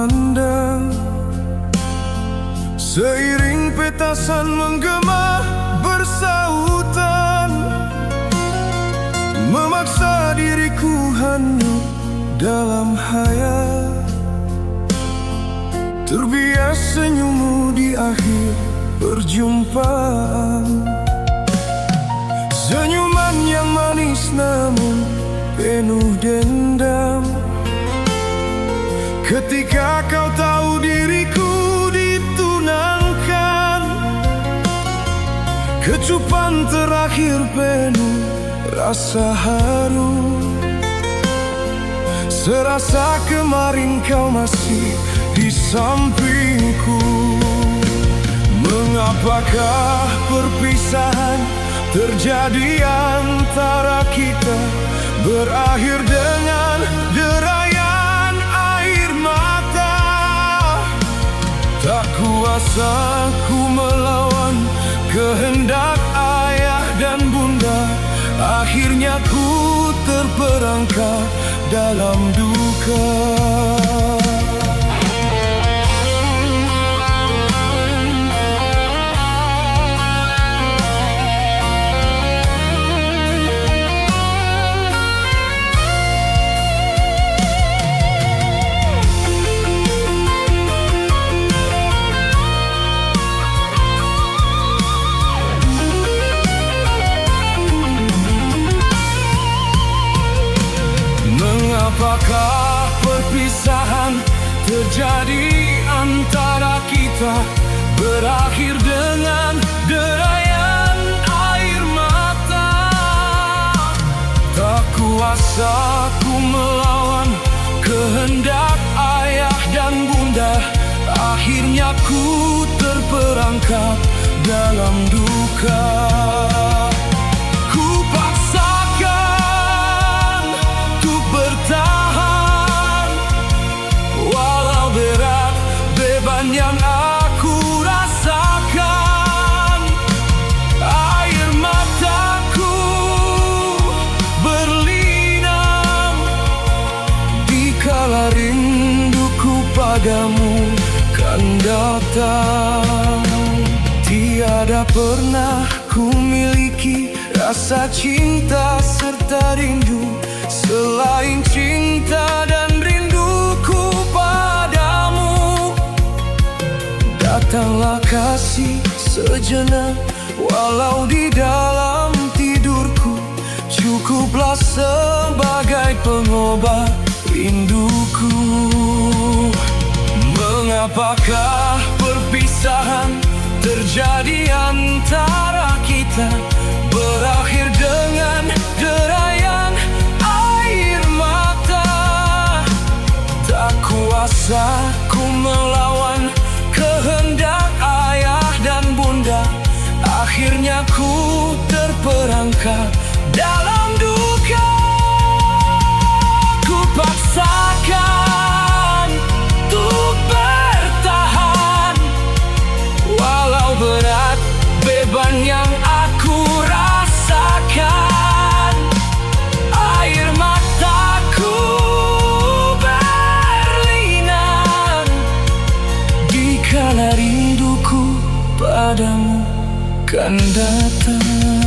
memandang. Seiring petasan menggema bersautan, memaksa diriku hanyut dalam hayal. Terbias senyummu di akhir perjumpaan, senyuman yang manis namun penuh dendam. Ketika kau tahu diriku ditunangkan, kecupan terakhir penuh rasa haru. Serasa kemarin kau masih di sampingku. Mengapakah perpisahan terjadi antara kita, berakhir dengan derayan air mata? Tak kuasa ku melawan kehendak ayah dan bunda. Akhirnya ku terperangkap dalam duka. Apakah perpisahan terjadi antara kita, berakhir dengan derayan air mata? Tak kuasa ku melawan kehendak ayah dan bunda. Akhirnya ku terperangkap dalam duka. Yang aku rasakan, air mataku berlinang dikala rinduku padamu kan datang. Tiada pernah ku miliki rasa cinta serta rindu selain cinta dan rinduku padamu. Datanglah kasih sejenak, walau di dalam tidurku. Cukuplah sebagai pengobat rinduku. Mengapakah perpisahan terjadi antara kita, berakhir dengan derayan air mata? Tak kuasa ku melawan kehendak ayah dan bunda. Akhirnya ku terperangkap dalam duka. Ku paksakan untuk bertahan, walau berat beban yang aku rasakan. Air mataku berlinang dikala rinduku padamu kan datang.